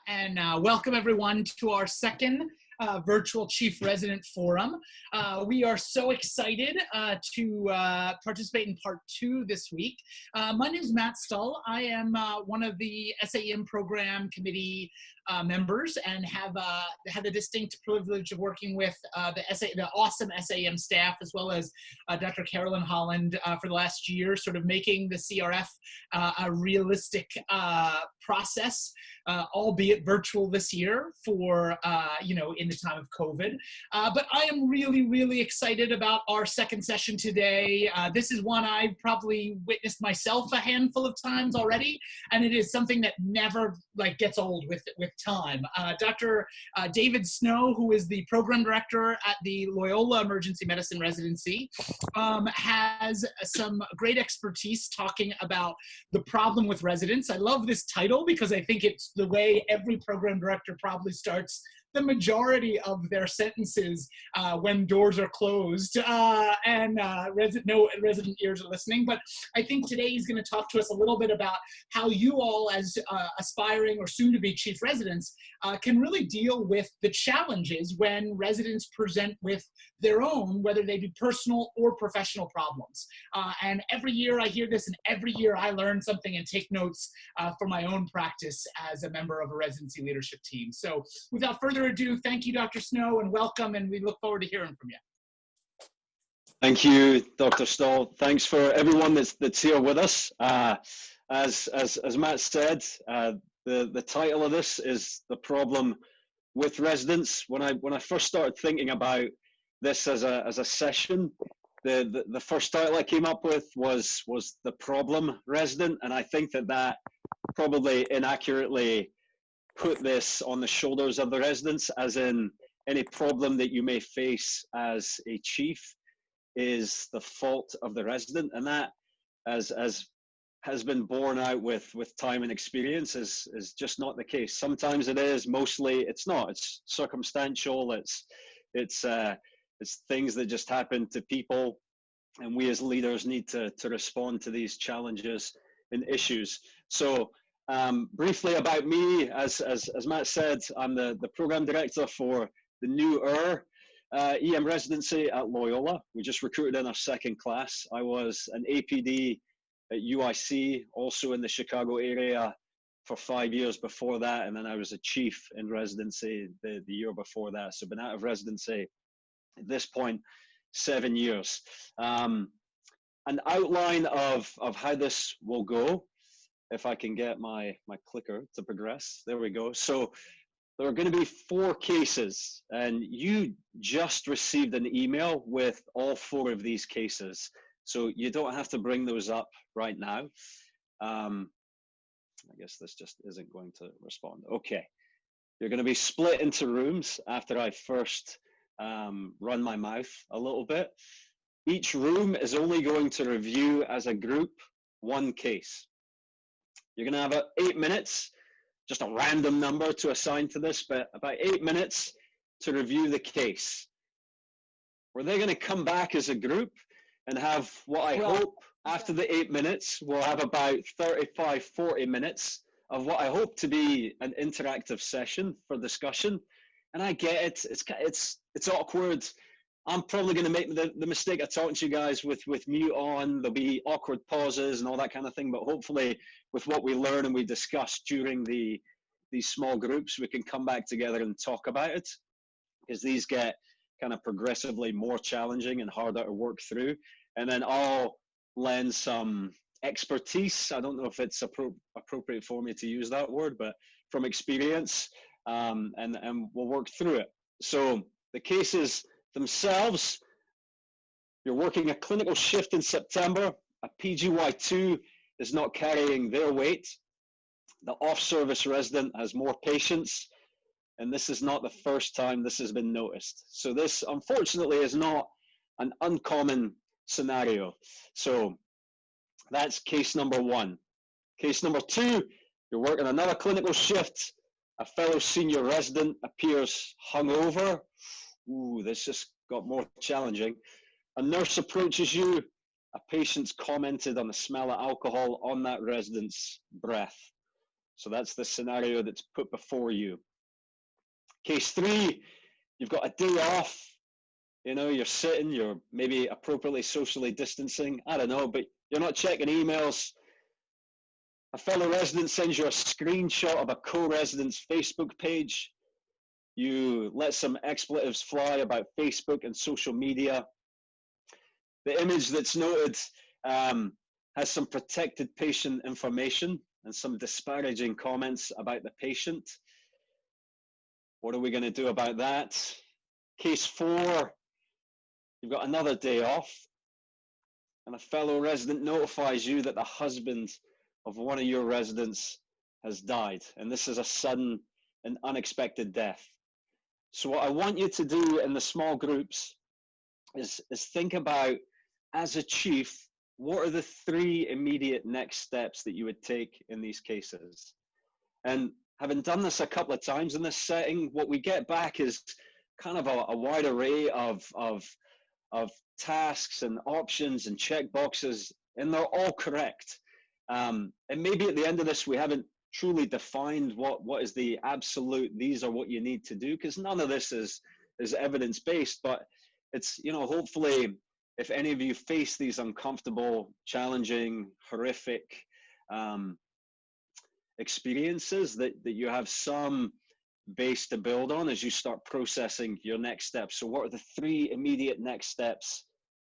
and welcome everyone to our second virtual Chief Resident Forum. We are so excited to participate in part 2 this week. My name is Matt Stull. I am one of the SAEM program committee members and have had the distinct privilege of working with the awesome SAEM staff, as well as Dr. Carolyn Holland for the last year, sort of making the CRF a realistic process, albeit virtual this year for, in the time of COVID. But I am really, really excited about our second session today. This is one I've probably witnessed myself a handful of times already, and it is something that never gets old with time. Dr. David Snow, who is the program director at the Loyola Emergency Medicine Residency, has some great expertise talking about the problem with residents. I love this title because I think it's the way every program director probably starts the majority of their sentences when doors are closed and no resident ears are listening. But I think today he's going to talk to us a little bit about how you all, as aspiring or soon-to-be chief residents, can really deal with the challenges when residents present with their own, whether they be personal or professional problems. And every year I hear this, and every year I learn something and take notes for my own practice as a member of a residency leadership team. So without further ado, thank you, Dr. Snow, and welcome, and we look forward to hearing from you. Thank you, Dr. Stull. Thanks for everyone that's here with us. As Matt said, the title of this is The Problem with Residents. When I first started thinking about this as a session, the first title I came up with was The Problem Resident, and I think that probably inaccurately put this on the shoulders of the residents, as in any problem that you may face as a chief is the fault of the resident, and that, as has been borne out with time and experience, is just not the case. Sometimes it is, mostly it's not. It's circumstantial. It's things that just happen to people, and we as leaders need to respond to these challenges and issues. So briefly about me, as Matt said, I'm the program director for the new EM residency at Loyola. We just recruited in our second class. I was an APD at UIC, also in the Chicago area, for 5 years before that, and then I was a chief in residency the year before that. So been out of residency at this point 7 years. An outline of how this will go, if I can get my clicker to progress. There we go. So there are going to be 4 cases, and you just received an email with all 4 of these cases. So you don't have to bring those up right now. I guess this just isn't going to respond. Okay. You're going to be split into rooms after I first run my mouth a little bit. Each room is only going to review as a group 1 case. You're going to have 8 minutes, just a random number to assign to this, but about 8 minutes to review the case. We're then going to come back as a group and have what I hope after the 8 minutes, we'll have about 35, 40 minutes of what I hope to be an interactive session for discussion. And I get it. It's awkward. I'm probably going to make the mistake of talking to you guys with mute on. There'll be awkward pauses and all that kind of thing. But hopefully, with what we learn and we discuss during these small groups, we can come back together and talk about it, because these get kind of progressively more challenging and harder to work through. And then I'll lend some expertise. I don't know if it's appropriate for me to use that word, but from experience, and we'll work through it. So the cases themselves, you're working a clinical shift in September. A PGY2 is not carrying their weight. The off-service resident has more patients, and this is not the first time this has been noticed. So this, unfortunately, is not an uncommon scenario. So that's case number 1. Case number 2, you're working another clinical shift. A fellow senior resident appears hungover. Ooh, this just got more challenging. A nurse approaches you. A patient's commented on the smell of alcohol on that resident's breath. So that's the scenario that's put before you. Case 3, you've got a day off. You know, you're sitting, you're maybe appropriately socially distancing. I don't know, but you're not checking emails. A fellow resident sends you a screenshot of a co-resident's Facebook page. You let some expletives fly about Facebook and social media. The image that's noted has some protected patient information and some disparaging comments about the patient. What are we going to do about that? Case 4, you've got another day off, and a fellow resident notifies you that the husband of one of your residents has died, and this is a sudden and unexpected death. So what I want you to do in the small groups is think about, as a chief, what are the 3 immediate next steps that you would take in these cases? And having done this a couple of times in this setting, what we get back is kind of a wide array of tasks and options and check boxes, and they're all correct. And maybe at the end of this, we haven't truly defined what is the absolute, these are what you need to do, because none of this is evidence-based, but it's, you know, hopefully if any of you face these uncomfortable, challenging, horrific experiences, that you have some base to build on as you start processing your next steps. So what are the 3 immediate next steps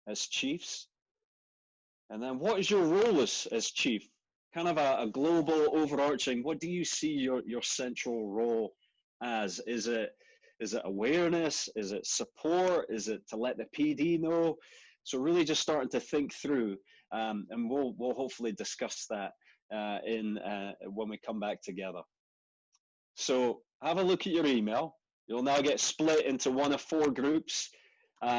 as chiefs? And then what is your role as chief? Kind of a global overarching, what do you see your central role as? Is it awareness? Is it support? Is it to let the PD know? So really just starting to think through, and we'll hopefully discuss that when we come back together. So have a look at your email. You'll now get split into one of 4 groups.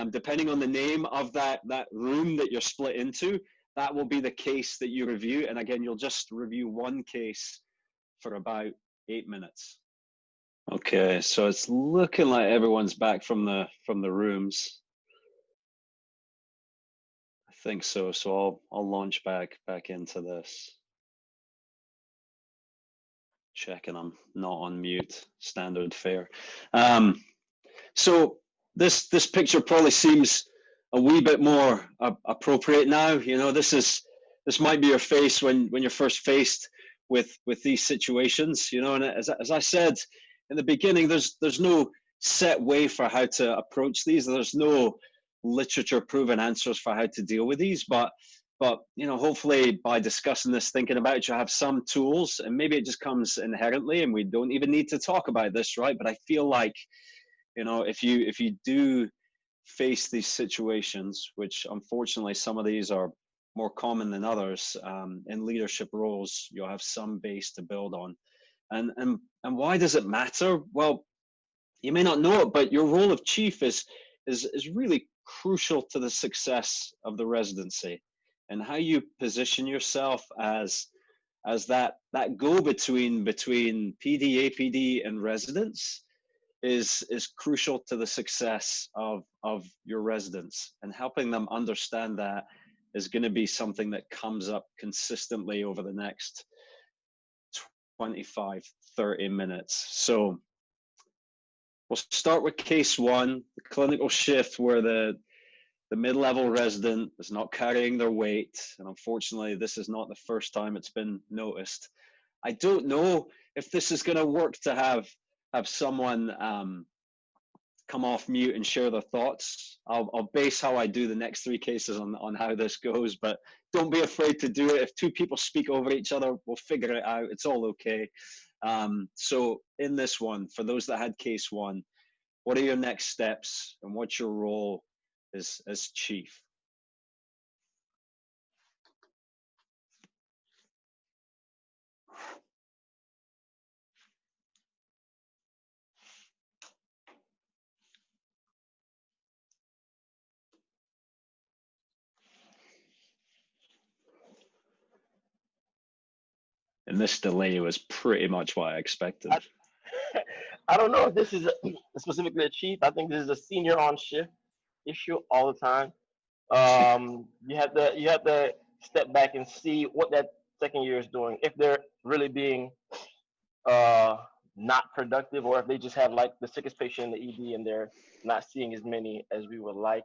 Depending on the name of that room that you're split into, that will be the case that you review. And again, you'll just review one case for about 8 minutes. Okay, so it's looking like everyone's back from the rooms. I think so. So I'll launch back into this. Checking I'm not on mute, standard fare. So this picture probably seems a wee bit more appropriate now. You know, this might be your face when you're first faced with these situations. You know, and as I said in the beginning, there's no set way for how to approach these. There's no literature proven answers for how to deal with these, but you know, hopefully by discussing this, thinking about it, you have some tools, and maybe it just comes inherently and we don't even need to talk about this, right? But I feel like, you know, if you do face these situations, which unfortunately some of these are more common than others, in leadership roles, you'll have some base to build on. And why does it matter? Well, you may not know it, but your role of chief is really crucial to the success of the residency, and how you position yourself as that go-between between PD, APD, and residents is crucial to the success of your residents, and helping them understand that is going to be something that comes up consistently over the next 25, 30 minutes. So we'll start with case 1, the clinical shift where the mid-level resident is not carrying their weight. And unfortunately, this is not the first time it's been noticed. I don't know if this is going to work to have someone come off mute and share their thoughts. I'll base how I do the next 3 cases on how this goes, but don't be afraid to do it. If 2 people speak over each other, we'll figure it out. It's all okay. So in this one, for those that had case 1, what are your next steps and what's your role as chief? And this delay was pretty much what I expected. I don't know if this is specifically a chief. I think this is a senior on shift issue all the time. You have to step back and see what that second year is doing. If they're really being uh, not productive, or if they just have like the sickest patient in the ED and they're not seeing as many as we would like.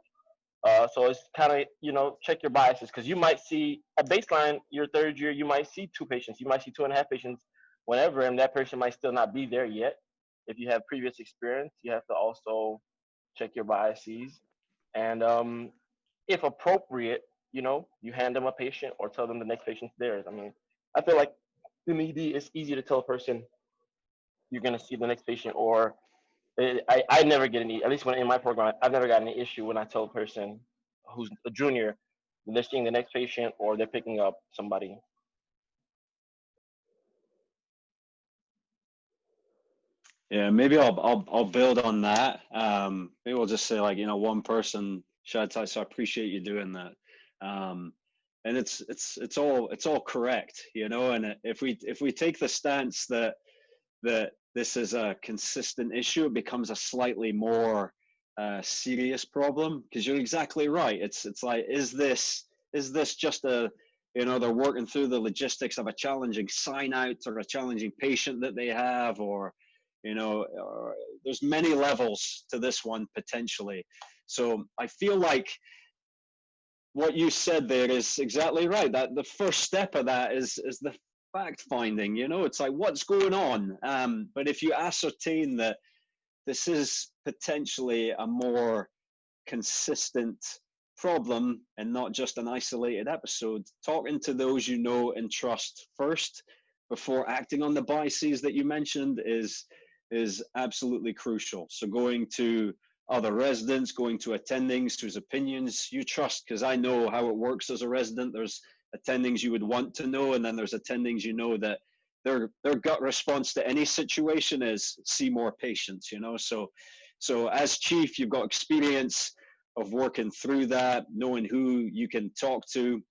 So it's kind of, check your biases, because you might see at baseline your third year, you might see two patients, you might see two and a half patients whenever, and that person might still not be there yet. If you have previous experience, you have to also check your biases. And if appropriate, you hand them a patient or tell them the next patient's theirs. I mean, I feel like in ED, it's easy to tell a person you're going to see the next patient, or I never get any, at least when in my program, I've never got any issue when I tell a person who's a junior that they're seeing the next patient or they're picking up somebody. Yeah, maybe I'll build on that. Maybe we'll just say, like, one person, Shad, so I appreciate you doing that. And it's all correct, and if we take the stance that this is a consistent issue, it becomes a slightly more serious problem, because you're exactly right. It's like, is this just a, they're working through the logistics of a challenging sign out or a challenging patient that they have, or there's many levels to this one potentially. So I feel like what you said there is exactly right. That the first step of that is the fact finding. It's like, what's going on? But if you ascertain that this is potentially a more consistent problem and not just an isolated episode, talking to those you know and trust first before acting on the biases that you mentioned is absolutely crucial. So going to other residents, going to attendings whose opinions you trust, because I know how it works as a resident. There's attendings you would want to know, and then there's attendings that their gut response to any situation is see more patients. So as chief, you've got experience of working through that, knowing who you can talk to.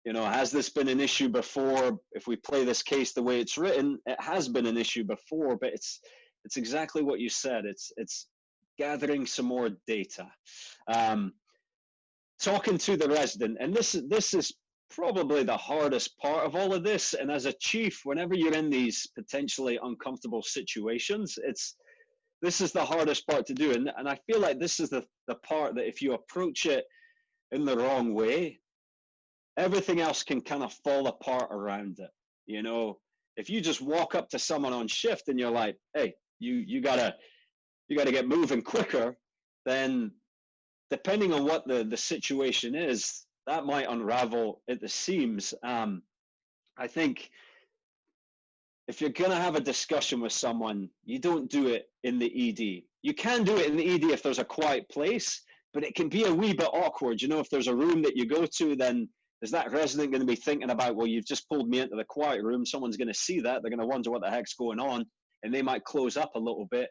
Has this been an issue before? If we play this case the way it's written, it has been an issue before, but it's exactly what you said. It's gathering some more data, talking to the resident, and this is probably the hardest part of all of this. And as a chief, whenever you're in these potentially uncomfortable situations, this is the hardest part to do. And I feel like this is the part that if you approach it in the wrong way, everything else can kind of fall apart around it. If you just walk up to someone on shift and you're like, hey, you gotta get moving quicker, then depending on what the situation is, that might unravel at the seams. I think if you're going to have a discussion with someone, you don't do it in the ED. You can do it in the ED if there's a quiet place, but it can be a wee bit awkward. If there's a room that you go to, then is that resident going to be thinking about, well, you've just pulled me into the quiet room. Someone's going to see that. They're going to wonder what the heck's going on, and they might close up a little bit,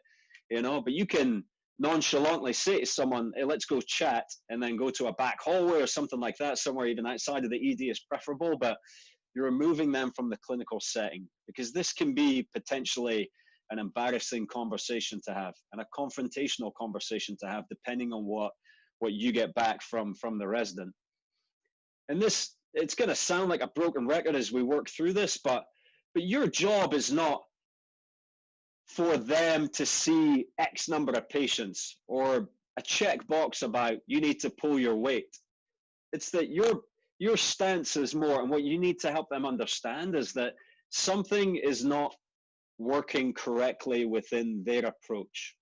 but you can nonchalantly say to someone, hey, let's go chat, and then go to a back hallway or something like that, somewhere even outside of the ED is preferable, but you're removing them from the clinical setting, because this can be potentially an embarrassing conversation to have and a confrontational conversation to have, depending on what you get back from the resident. And it's going to sound like a broken record as we work through this, but your job is not for them to see X number of patients or a checkbox about you need to pull your weight. It's that your stance is more, and what you need to help them understand is that something is not working correctly within their approach.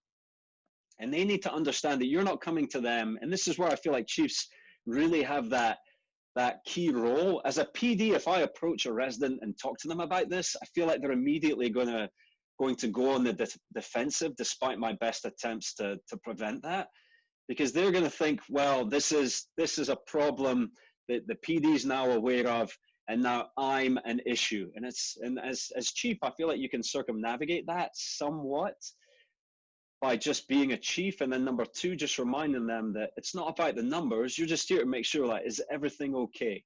And they need to understand that you're not coming to them. And this is where I feel like chiefs really have that key role. As a PD, if I approach a resident and talk to them about this, I feel like they're immediately going to go on the defensive, despite my best attempts to prevent that, because they're going to think, well, this is a problem that the PD is now aware of, and now I'm an issue. And as chief, I feel like you can circumnavigate that somewhat by just being a chief. And then number two, just reminding them that it's not about the numbers. You're just here to make sure, like, is everything okay?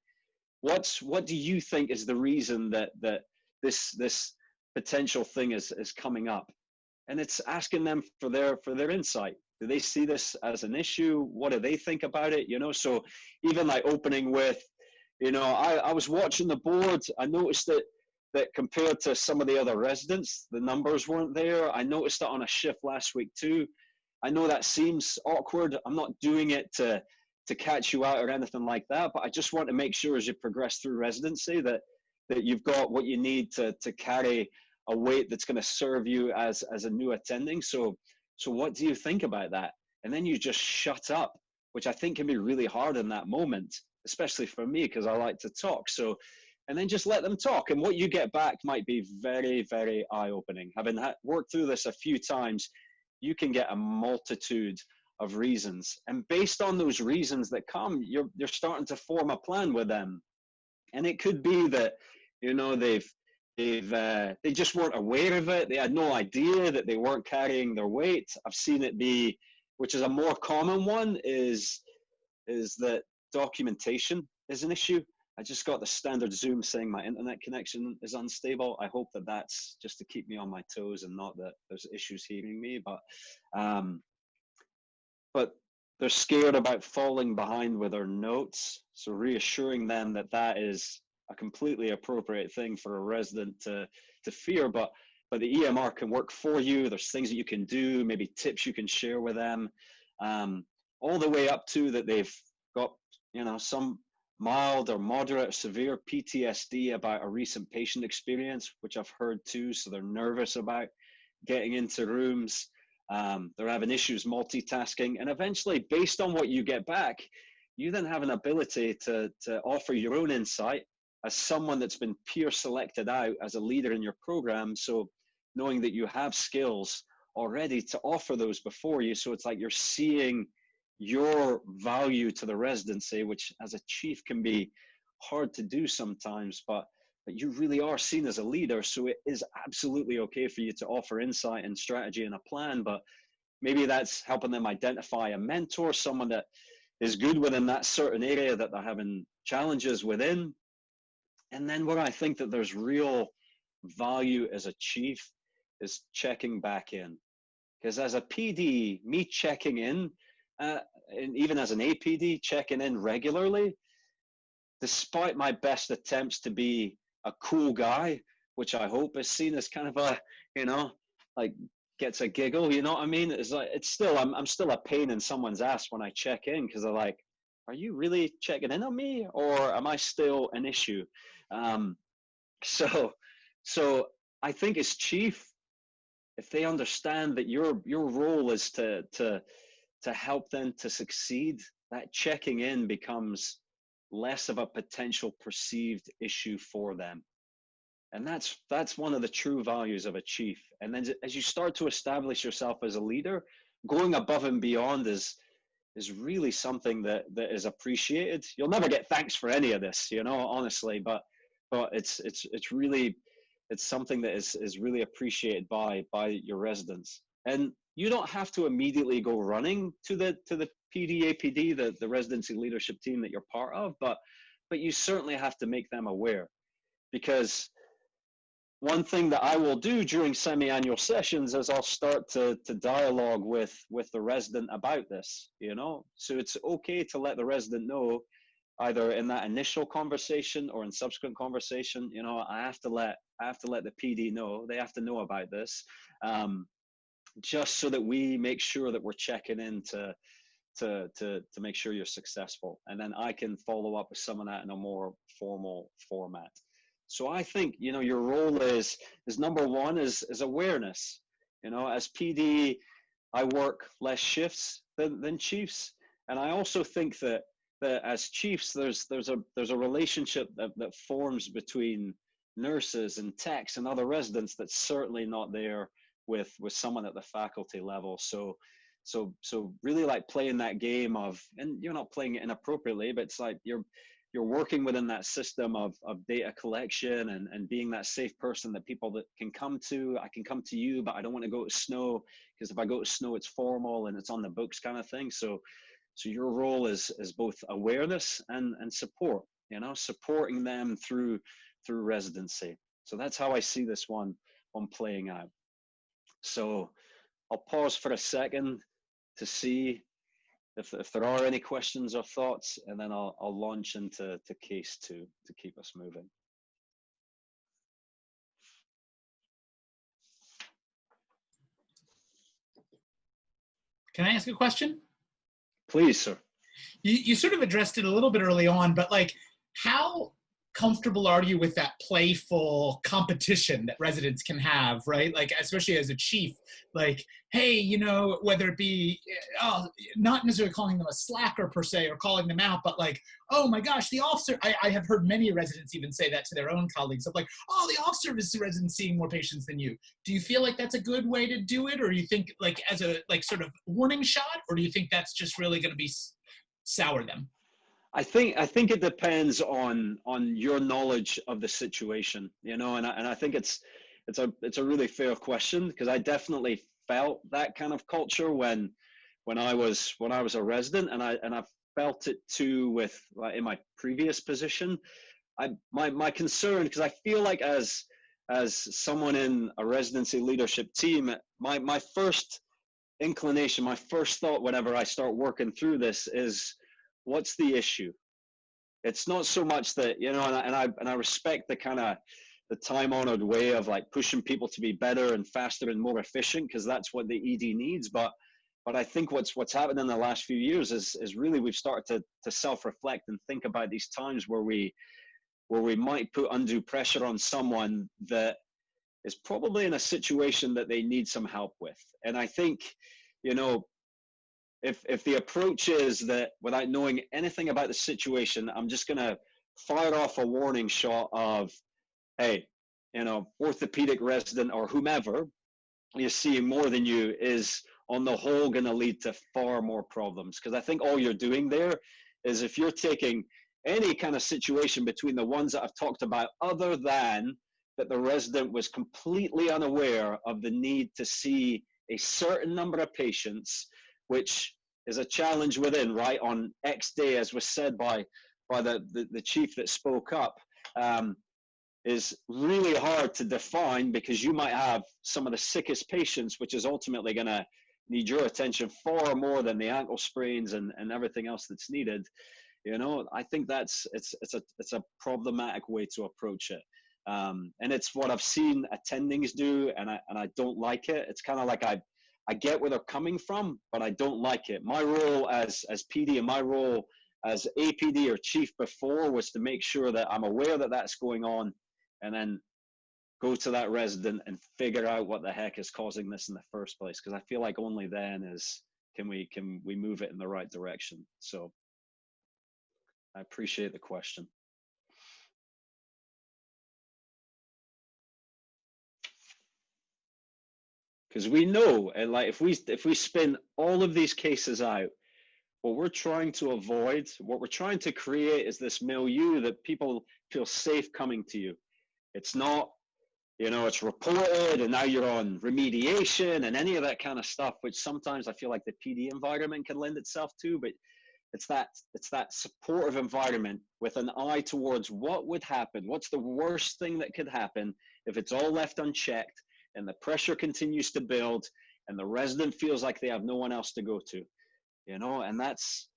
What do you think is the reason that this potential thing is coming up? And it's asking them for their insight. Do they see this as an issue? What do they think about it? So even like opening with, I was watching the board. I noticed that that compared to some of the other residents, the numbers weren't there. I noticed that on a shift last week too. I know that seems awkward. I'm not doing it to catch you out or anything like that, but I just want to make sure as you progress through residency that you've got what you need to carry a weight that's going to serve you as a new attending. So what do you think about that? And then you just shut up, which I think can be really hard in that moment, especially for me, because I like to talk. So, and then just let them talk. And what you get back might be very, very eye-opening. Having worked through this a few times, you can get a multitude of reasons. And based on those reasons that come, you're starting to form a plan with them. And it could be that, you know, they just weren't aware of it. They had no idea that they weren't carrying their weight. I've seen it be, which is a more common one, is that documentation is an issue. I just got the standard Zoom saying my internet connection is unstable. I hope that that's just to keep me on my toes and not that there's issues hearing me. But they're scared about falling behind with their notes. So reassuring them that that is a completely appropriate thing for a resident to fear, but the EMR can work for you. There's things that you can do, maybe tips you can share with them, all the way up to that they've got, you know, some mild or moderate or severe PTSD about a recent patient experience, which I've heard too. So they're nervous about getting into rooms. They're having issues multitasking, and eventually, based on what you get back, you then have an ability to offer your own insight as someone that's been peer selected out as a leader in your program. So knowing that you have skills already to offer those before you. So it's like you're seeing your value to the residency, which as a chief can be hard to do sometimes, but you really are seen as a leader. So it is absolutely okay for you to offer insight and strategy and a plan, but maybe that's helping them identify a mentor, someone that is good within that certain area that they're having challenges within. And then where I think that there's real value as a chief is checking back in. Because as a PD, me checking in, and even as an APD, checking in regularly, despite my best attempts to be a cool guy, which I hope is seen as kind of a, you know, like gets a giggle, you know what I mean? It's like, it's still, I'm still a pain in someone's ass when I check in, because they're like, are you really checking in on me, or am I still an issue? So I think as chief, if they understand that your role is to help them to succeed, that checking in becomes less of a potential perceived issue for them. And that's one of the true values of a chief. And then as you start to establish yourself as a leader, going above and beyond is really something that is appreciated. You'll never get thanks for any of this, you know, honestly, but it's really, it's something that is really appreciated by your residents. And you don't have to immediately go running to the PDAPD, the residency leadership team that you're part of, but you certainly have to make them aware. Because one thing that I will do during semi-annual sessions is I'll start to dialogue with the resident about this, you know. So it's okay to let the resident know, either in that initial conversation or in subsequent conversation, you know, I have to let the PD know. They have to know about this, just so that we make sure that we're checking in to make sure you're successful. And then I can follow up with some of that in a more formal format. So I think, you know, your role is number one is awareness. You know, as PD, I work less shifts than chiefs. And I also think that as chiefs, there's a relationship that forms between nurses and techs and other residents that's certainly not there with someone at the faculty level. So really like playing that game of, and you're not playing it inappropriately, but it's like you're working within that system of data collection and being that safe person that people that can come to. I can come to you, but I don't want to go to SNO, because if I go to SNO, it's formal and it's on the books kind of thing. So your role is both awareness and support, you know, supporting them through residency. So that's how I see this one playing out. So I'll pause for a second to see if there are any questions or thoughts, and then I'll launch into case two to keep us moving. Can I ask a question? Please, sir. You sort of addressed it a little bit early on, but like, how comfortable are you with that playful competition that residents can have, right? Like, especially as a chief, like, hey, you know, whether it be, not necessarily calling them a slacker per se or calling them out, but like, oh my gosh, the officer, I have heard many residents even say that to their own colleagues of like, oh, the officer is resident seeing more patients than you. Do you feel like that's a good way to do it? Or do you think like as a like sort of warning shot, or do you think that's just really going to be sour them? I think it depends on your knowledge of the situation, and I think it's a really fair question, because I definitely felt that kind of culture when I was a resident, and I felt it too with like, in my previous position. My concern, because I feel like as someone in a residency leadership team, my first inclination, my first thought whenever I start working through this is, what's the issue? It's not so much that, and I respect the kind of the time-honored way of like pushing people to be better and faster and more efficient, because that's what the ED needs. But I think what's happened in the last few years is really we've started to self-reflect and think about these times where we might put undue pressure on someone that is probably in a situation that they need some help with. And I think, you know, if the approach is that without knowing anything about the situation, I'm just going to fire off a warning shot of, hey, orthopedic resident or whomever you're seeing more than you is on the whole going to lead to far more problems. Because I think all you're doing there is, if you're taking any kind of situation between the ones that I've talked about, other than that the resident was completely unaware of the need to see a certain number of patients, which is a challenge within, right, on X day, as was said by the chief that spoke up, is really hard to define, because you might have some of the sickest patients, which is ultimately going to need your attention far more than the ankle sprains and everything else that's needed. I think it's a problematic way to approach it. And it's what I've seen attendings do, and I don't like it. It's kind of like I get where they're coming from, but I don't like it. My role as PD and my role as APD or chief before was to make sure that I'm aware that that's going on, and then go to that resident and figure out what the heck is causing this in the first place. Because I feel like only then can we move it in the right direction. So I appreciate the question. Because we know, and like if we spin all of these cases out, what we're trying to avoid, what we're trying to create, is this milieu that people feel safe coming to you. It's not, it's reported and now you're on remediation and any of that kind of stuff, which sometimes I feel like the PD environment can lend itself to. But it's that supportive environment with an eye towards what would happen, what's the worst thing that could happen if it's all left unchecked and the pressure continues to build and the resident feels like they have no one else to go to, and that's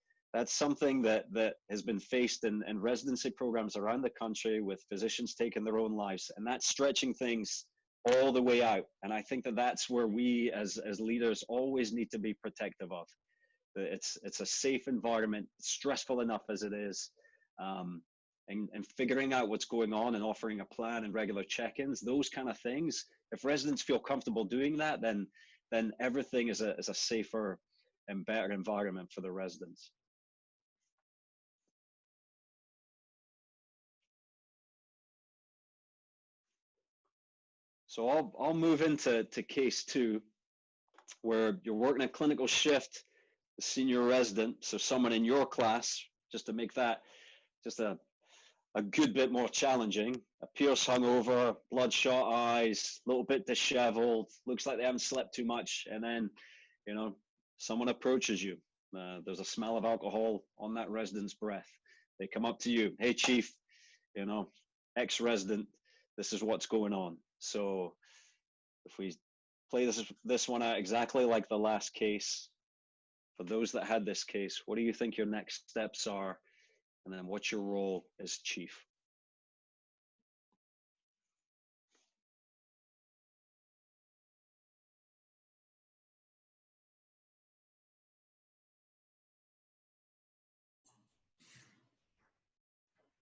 something that has been faced in residency programs around the country, with physicians taking their own lives, and that's stretching things all the way out. And I think that's where we as leaders always need to be protective of. It's a safe environment, stressful enough as it is, and figuring out what's going on and offering a plan and regular check-ins, those kind of things. If residents feel comfortable doing that, then everything is a safer and better environment for the residents. So I'll move into case 2, where you're working a clinical shift, the senior resident, so someone in your class, just to make that just a good bit more challenging, appears hungover, bloodshot eyes, a little bit disheveled, looks like they haven't slept too much, and then, someone approaches you. There's a smell of alcohol on that resident's breath. They come up to you, hey chief, ex-resident, this is what's going on. So if we play this one out exactly like the last case, for those that had this case, what do you think your next steps are? And then what's your role as chief?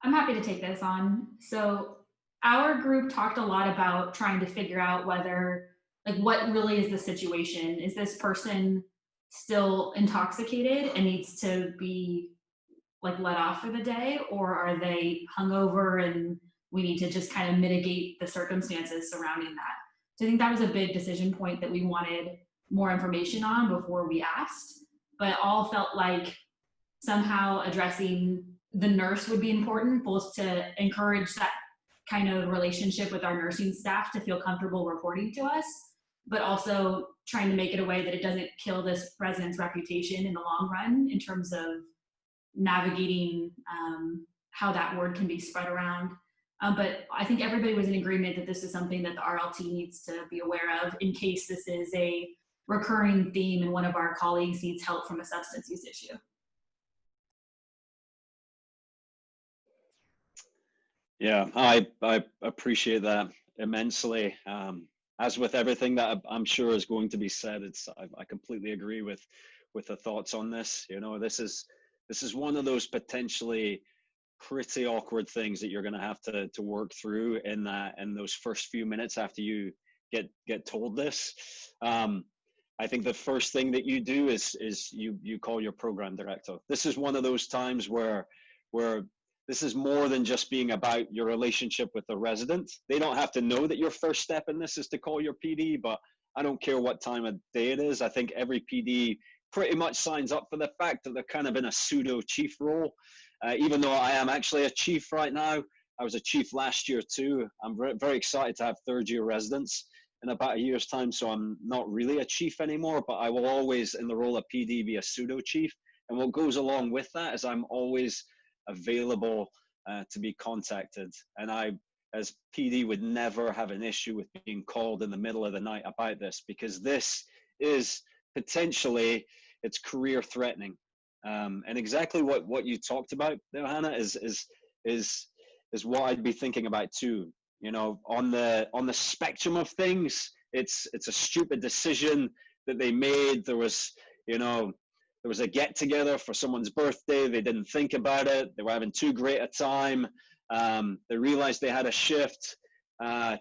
I'm happy to take this on. So our group talked a lot about trying to figure out whether, like, what really is the situation? Is this person still intoxicated and needs to be like let off for the day, or are they hungover and we need to just kind of mitigate the circumstances surrounding that? So I think that was a big decision point that we wanted more information on before we asked, but all felt like somehow addressing the nurse would be important, both to encourage that kind of relationship with our nursing staff to feel comfortable reporting to us, but also trying to make it a way that it doesn't kill this resident's reputation in the long run in terms of navigating how that word can be spread around. But I think everybody was in agreement that this is something that the RLT needs to be aware of in case this is a recurring theme and one of our colleagues needs help from a substance use issue. Yeah, I appreciate that immensely. As with everything that I'm sure is going to be said, I completely agree with the thoughts on this. You know, this is one of those potentially pretty awkward things that you're going to have to work through in those first few minutes after you get told this. I think the first thing that you do is you call your program director. This is one of those times where this is more than just being about your relationship with the resident. They don't have to know that your first step in this is to call your PD, but I don't care what time of day it is. I think every PD pretty much signs up for the fact that they're kind of in a pseudo chief role. Even though I am actually a chief right now, I was a chief last year too. I'm very, very excited to have third year residents in about a year's time, so I'm not really a chief anymore, but I will always, in the role of PD, be a pseudo chief. And what goes along with that is I'm always available to be contacted. And I, as PD, would never have an issue with being called in the middle of the night about this, because this is potentially, it's career threatening. And exactly what you talked about there, Hannah, is what I'd be thinking about too. You know, on the spectrum of things, it's a stupid decision that they made. There was, you know, there was a get together for someone's birthday. They didn't think about it. They were having too great a time. They realized they had a shift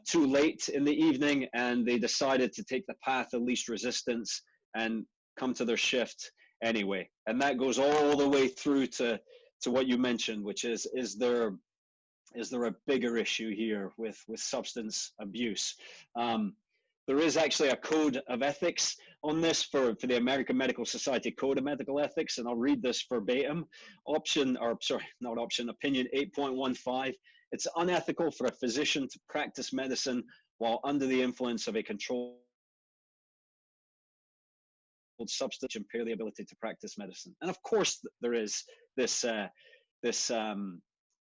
too late in the evening, and they decided to take the path of least resistance and come to their shift anyway. And that goes all the way through to what you mentioned, which is there a bigger issue here with substance abuse? There is actually a code of ethics on this for the American Medical Society Code of Medical Ethics, and I'll read this verbatim. Opinion 8.15. It's unethical for a physician to practice medicine while under the influence of a controlled substance impair the ability to practice medicine. And of course there is this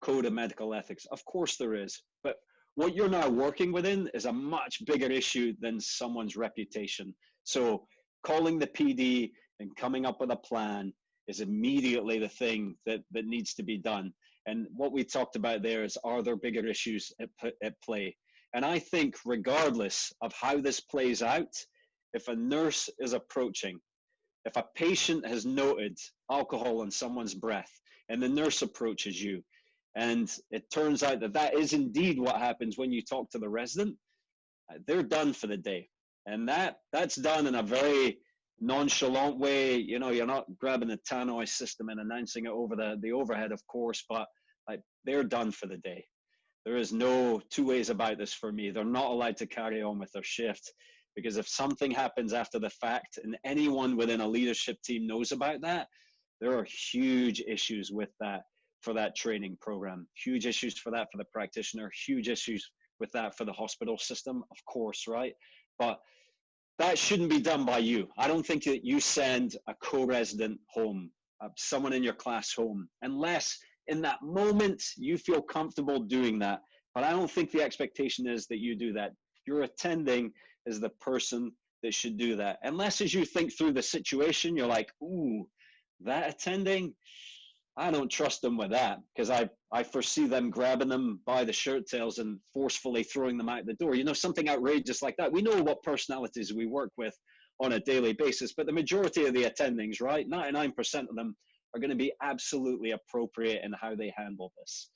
code of medical ethics. Of course there is. But what you're now working within is a much bigger issue than someone's reputation. So calling the PD and coming up with a plan is immediately the thing that needs to be done. And what we talked about there is, are there bigger issues at play? And I think regardless of how this plays out, if a nurse is approaching, if a patient has noted alcohol on someone's breath and the nurse approaches you, and it turns out that is indeed what happens when you talk to the resident, they're done for the day. And that's done in a very nonchalant way. You know, you're not grabbing the tannoy system and announcing it over the overhead, of course, but like, they're done for the day. There is no two ways about this for me. They're not allowed to carry on with their shift, because if something happens after the fact and anyone within a leadership team knows about that, there are huge issues with that for that training program, huge issues for that for the practitioner, huge issues with that for the hospital system, of course, right? But that shouldn't be done by you. I don't think that you send a co-resident home, someone in your class home, unless in that moment you feel comfortable doing that. But I don't think the expectation is that you do that. Your attending is the person that should do that. Unless as you think through the situation, you're like, ooh, that attending, I don't trust them with that, because I foresee them grabbing them by the shirt tails and forcefully throwing them out the door. You know, something outrageous like that. We know what personalities we work with on a daily basis, but the majority of the attendings, right, 99% of them are going to be absolutely appropriate in how they handle this.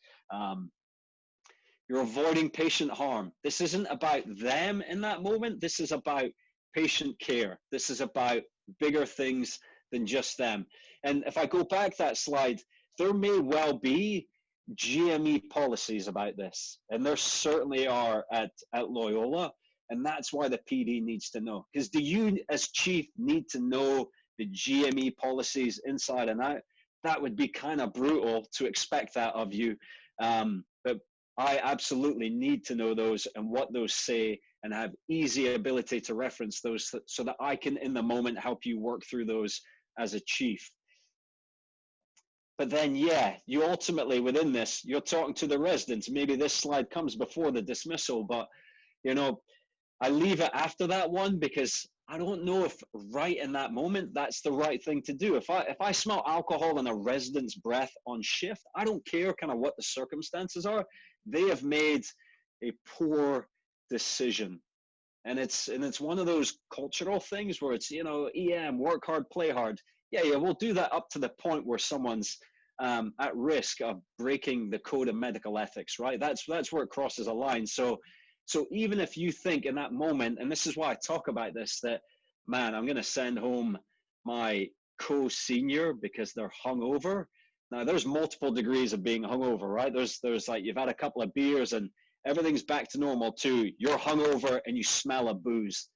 You're avoiding patient harm. This isn't about them in that moment. This is about patient care. This is about bigger things than just them. And if I go back that slide, there may well be GME policies about this. And there certainly are at Loyola. And that's why the PD needs to know. Because do you, as chief, need to know the GME policies inside and out? That would be kind of brutal to expect that of you. But I absolutely need to know those and what those say and have easy ability to reference those so that I can, in the moment, help you work through those as a chief. But then, yeah, you ultimately, within this, you're talking to the residents. Maybe this slide comes before the dismissal, but, you know, I leave it after that one because I don't know if right in that moment, that's the right thing to do. If I smell alcohol in a resident's breath on shift, I don't care kind of what the circumstances are. They have made a poor decision. And it's one of those cultural things where it's, you know, EM, work hard, play hard. Yeah, we'll do that up to the point where someone's at risk of breaking the code of medical ethics, right? That's where it crosses a line. So even if you think in that moment, and this is why I talk about this, that, man, I'm going to send home my co-senior because they're hungover. Now, there's multiple degrees of being hungover, right? There's like you've had a couple of beers and everything's back to normal too. You're hungover and you smell of booze.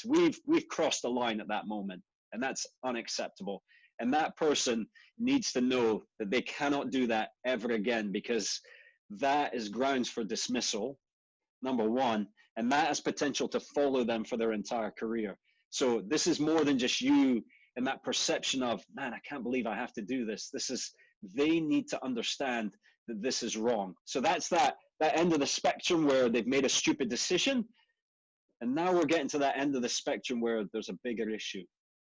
We've crossed the line at that moment, and that's unacceptable. And that person needs to know that they cannot do that ever again, because that is grounds for dismissal, number one, and that has potential to follow them for their entire career. So this is more than just you and that perception of, man, I can't believe I have to do this. They need to understand that this is wrong. So that's that end of the spectrum where they've made a stupid decision. And now we're getting to that end of the spectrum where there's a bigger issue.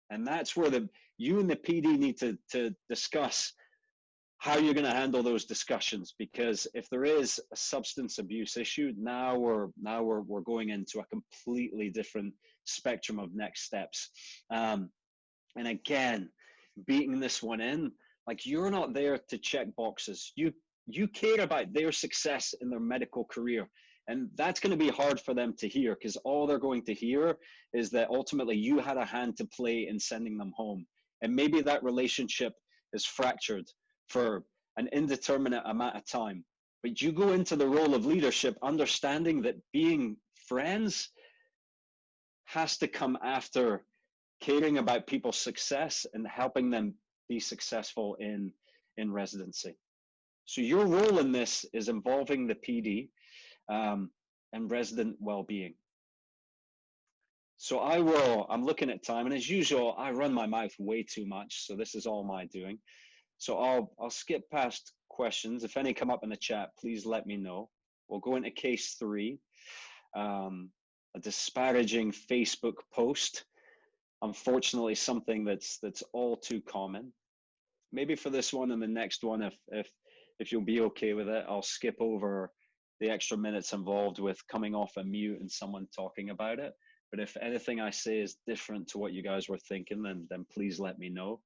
And that's where you and the PD need to discuss how you're going to handle those discussions, because if there is a substance abuse issue, now we're going into a completely different spectrum of next steps. And again, beating this one in, like, you're not there to check boxes. You care about their success in their medical career. And that's going to be hard for them to hear, because all they're going to hear is that ultimately you had a hand to play in sending them home. And maybe that relationship is fractured for an indeterminate amount of time. But you go into the role of leadership understanding that being friends has to come after caring about people's success and helping them be successful in residency. So your role in this is involving the PD and resident well-being. So I'm looking at time, and as usual, I run my mouth way too much, so this is all my doing. So I'll skip past questions. If any come up in the chat, please let me know. We'll go into case 3, a disparaging Facebook post. Unfortunately, something that's all too common. Maybe for this one and the next one, if you'll be okay with it, I'll skip over the extra minutes involved with coming off a mute and someone talking about it. But if anything I say is different to what you guys were thinking, then please let me know.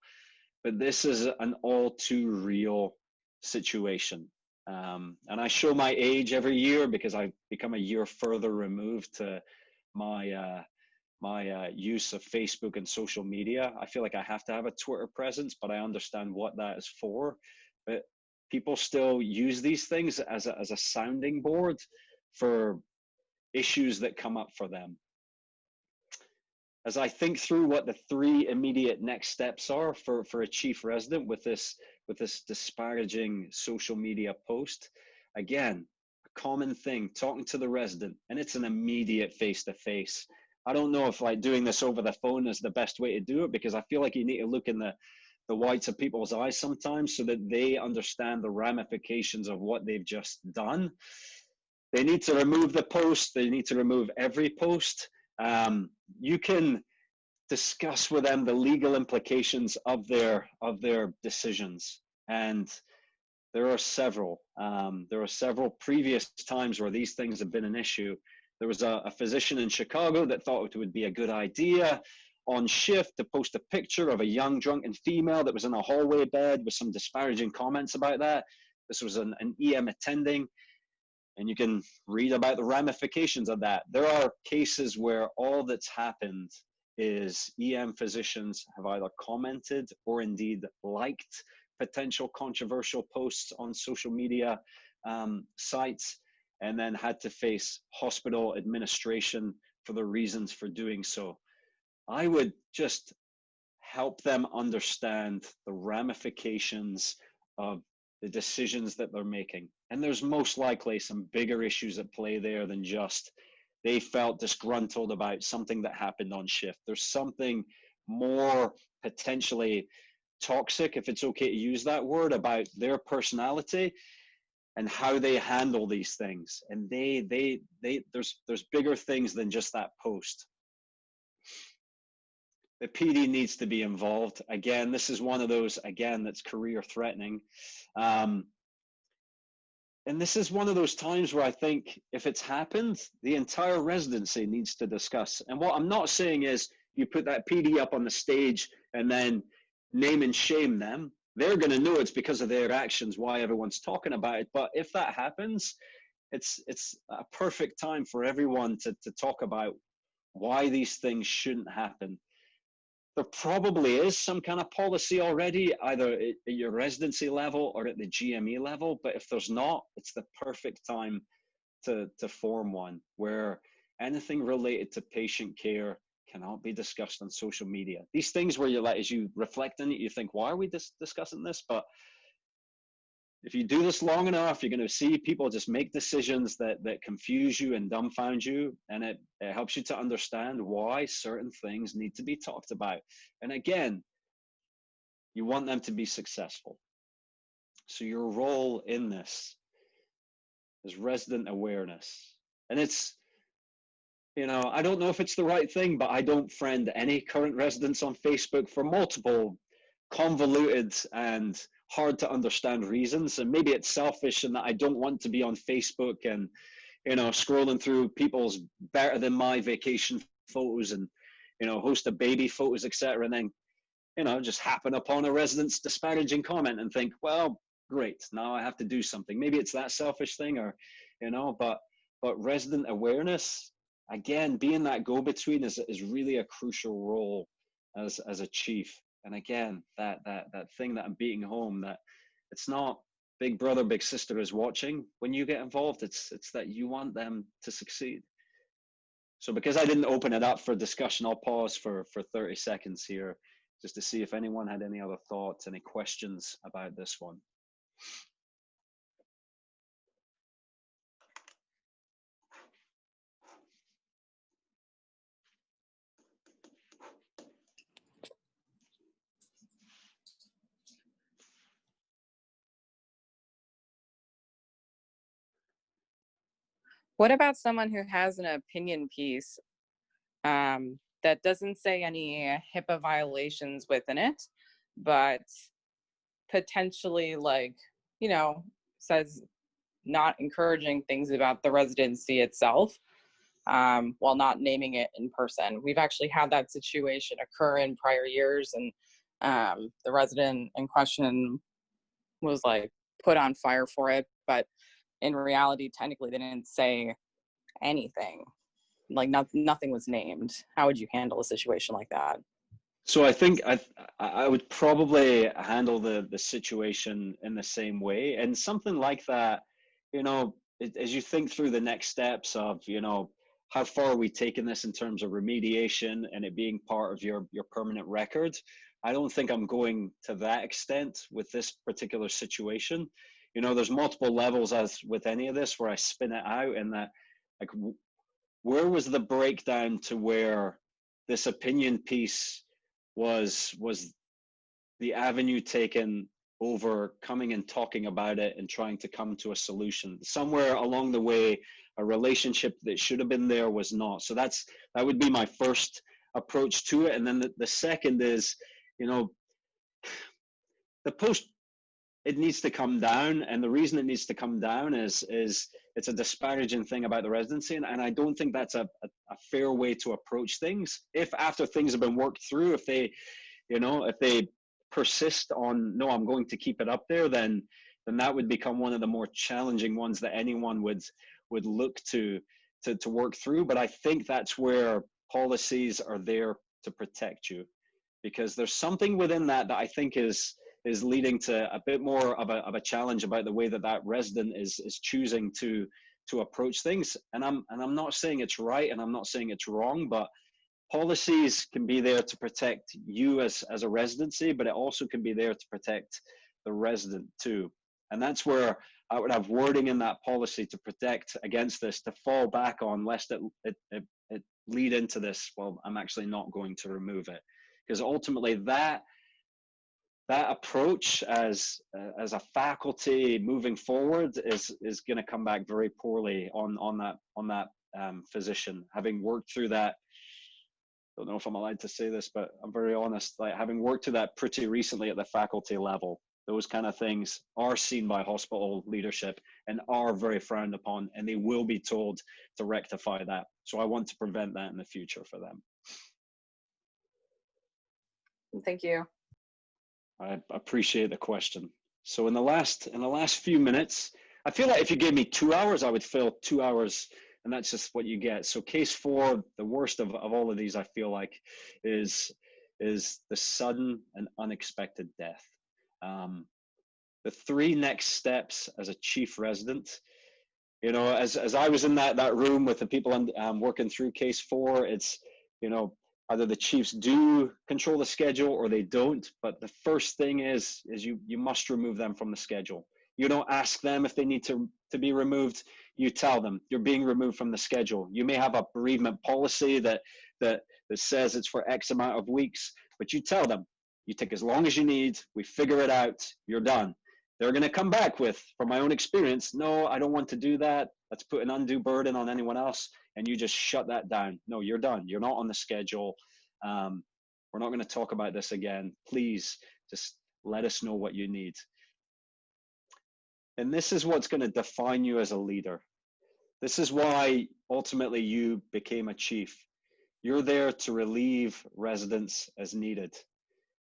But this is an all too real situation. And I show my age every year because I've become a year further removed to my use of Facebook and social media. I feel like I have to have a Twitter presence, but I understand what that is for. But people still use these things as a sounding board for issues that come up for them. As I think through what the 3 immediate next steps are for a chief resident with this disparaging social media post, again, a common thing, talking to the resident, and it's an immediate face-to-face. I don't know if like doing this over the phone is the best way to do it, because I feel like you need to look in the whites of people's eyes sometimes so that they understand the ramifications of what they've just done. They need to remove the post. They need to remove every post. You can discuss with them the legal implications of their decisions, and there are several. There are several previous times where these things have been an issue. There was a physician in Chicago that thought it would be a good idea on shift to post a picture of a young drunken female that was in a hallway bed with some disparaging comments about that. This was an EM attending, and you can read about the ramifications of that. There are cases where all that's happened is EM physicians have either commented or indeed liked potential controversial posts on social media sites, and then had to face hospital administration for the reasons for doing so. I would just help them understand the ramifications of the decisions that they're making. And there's most likely some bigger issues at play there than just they felt disgruntled about something that happened on shift. There's something more potentially toxic, if it's okay to use that word, about their personality and how they handle these things. And there's bigger things than just that post. The PD needs to be involved. Again, this is one of those, again, that's career threatening. And this is one of those times where I think if it's happened, the entire residency needs to discuss. And what I'm not saying is you put that PD up on the stage and then name and shame them. They're going to know it's because of their actions why everyone's talking about it. But if that happens, it's a perfect time for everyone to talk about why these things shouldn't happen. There probably is some kind of policy already, either at your residency level or at the GME level. But if there's not, it's the perfect time to form one where anything related to patient care cannot be discussed on social media. These things where you're like, as you reflect on it, you think, why are we discussing this? But if you do this long enough, you're going to see people just make decisions that confuse you and dumbfound you. And it helps you to understand why certain things need to be talked about. And again, you want them to be successful. So your role in this is resident awareness. And it's, you know, I don't know if it's the right thing, but I don't friend any current residents on Facebook for multiple convoluted and hard to understand reasons. And maybe it's selfish in that I don't want to be on Facebook and, you know, scrolling through people's better than my vacation photos and, you know, host a baby photos, etc. And then, you know, just happen upon a resident's disparaging comment and think, well, great, now I have to do something. Maybe it's that selfish thing, or, you know, but resident awareness, again, being that go-between is really a crucial role as a chief. And again, that thing that I'm beating home, that it's not big brother, big sister is watching when you get involved. It's that you want them to succeed. So because I didn't open it up for discussion, I'll pause for 30 seconds here just to see if anyone had any other thoughts, any questions about this one. What about someone who has an opinion piece that doesn't say any HIPAA violations within it, but potentially, like, you know, says not encouraging things about the residency itself, while not naming it in person? We've actually had that situation occur in prior years, and the resident in question was like put on fire for it, but in reality, technically, they didn't say anything. Like nothing was named. How would you handle a situation like that? So I think I would probably handle the situation in the same way. And something like that, you know, as you think through the next steps of, you know, how far are we taking this in terms of remediation and it being part of your permanent record? I don't think I'm going to that extent with this particular situation. You know, there's multiple levels, as with any of this, where I spin it out, and that, like, where was the breakdown to where this opinion piece was the avenue taken over coming and talking about it and trying to come to a solution? Somewhere along the way, a relationship that should have been there was not. So that would be my first approach to it. And then the second is, you know, the post it needs to come down. And the reason it needs to come down is it's a disparaging thing about the residency. And I don't think that's a fair way to approach things. If after things have been worked through, if they, if they persist on, no, I'm going to keep it up there, then that would become one of the more challenging ones that anyone would look to work through. But I think that's where policies are there to protect you, because there's something within that I think is leading to a bit more of a challenge about the way that resident is choosing to approach things. And I'm not saying it's right, and I'm not saying it's wrong, but policies can be there to protect you as a residency, but it also can be there to protect the resident too. And that's where I would have wording in that policy to protect against this, to fall back on, lest it lead into this, well, I'm actually not going to remove it. Because ultimately that approach as a faculty moving forward is going to come back very poorly on that physician. Having worked through that, I don't know if I'm allowed to say this, but I'm very honest, like having worked through that pretty recently at the faculty level, those kind of things are seen by hospital leadership and are very frowned upon, and they will be told to rectify that. So I want to prevent that in the future for them. Thank you. I appreciate the question. So in the last few minutes, I feel like if you gave me 2 hours, I would fill 2 hours, and that's just what you get. So case 4, the worst of all of these, I feel like, is the sudden and unexpected death. The 3 next steps as a chief resident, as I was in that room with the people working through case 4, it's, either the chiefs do control the schedule or they don't. But the first thing is you must remove them from the schedule. You don't ask them if they need to be removed. You tell them you're being removed from the schedule. You may have a bereavement policy that says it's for X amount of weeks, but you tell them, you take as long as you need, we figure it out, you're done. They're going to come back with, from my own experience, no, I don't want to do that. Let's put an undue burden on anyone else. And you just shut that down. No, you're done. You're not on the schedule. We're not going to talk about this again. Please just let us know what you need. And this is what's going to define you as a leader. This is why ultimately you became a chief. You're there to relieve residents as needed.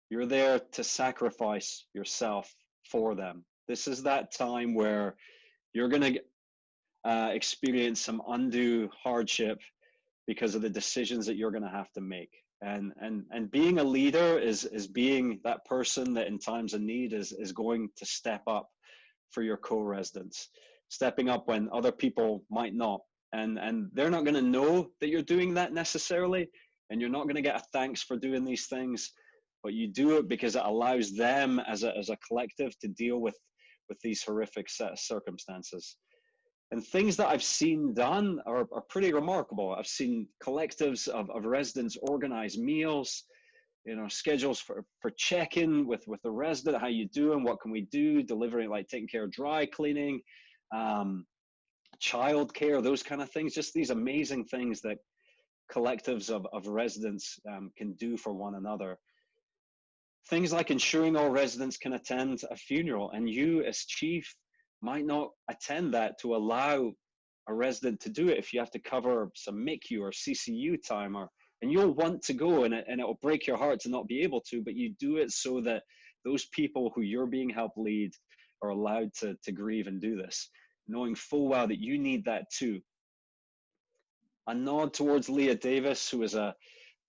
You're there to sacrifice yourself for them. This is that time where you're going to experience some undue hardship because of the decisions that you're going to have to make. And being a leader is being that person that in times of need is going to step up for your co-residents, stepping up when other people might not. And they're not going to know that you're doing that necessarily, and you're not going to get a thanks for doing these things, but you do it because it allows them as a collective to deal with these horrific set of circumstances. And things that I've seen done are pretty remarkable. I've seen collectives of residents organize meals, schedules for check-in with the resident, how you doing, what can we do, delivering, like taking care of dry cleaning, child care, those kind of things, just these amazing things that collectives of residents can do for one another. Things like ensuring all residents can attend a funeral, and you as chief might not attend that to allow a resident to do it if you have to cover some MICU or CCU time, and you'll want to go, and it'll break your heart to not be able to, but you do it so that those people who you're being helped lead are allowed to grieve and do this, knowing full well that you need that too. A nod towards Leah Davis, who was a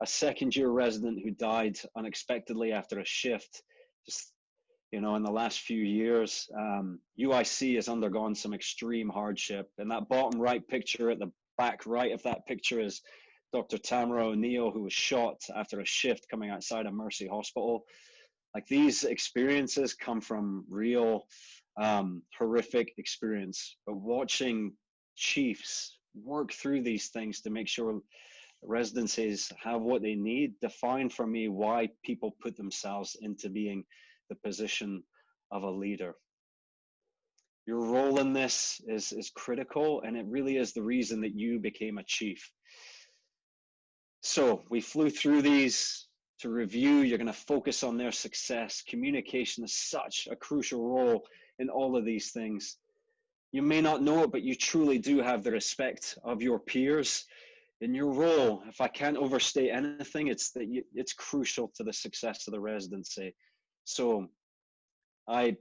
second-year resident who died unexpectedly after a shift. Just, in the last few years, UIC has undergone some extreme hardship. And that bottom right picture, at the back right of that picture, is Dr. Tamara O'Neill, who was shot after a shift coming outside of Mercy Hospital. Like, these experiences come from real horrific experience. But watching chiefs work through these things to make sure residencies have what they need define for me why people put themselves into being the position of a leader. Your role in this is critical, and it really is the reason that you became a chief. So we flew through these to review. You're going to focus on their success. Communication is such a crucial role in all of these things. You may not know it, but you truly do have the respect of your peers in your role. If I can't overstate anything, it's that it's crucial to the success of the residency. So I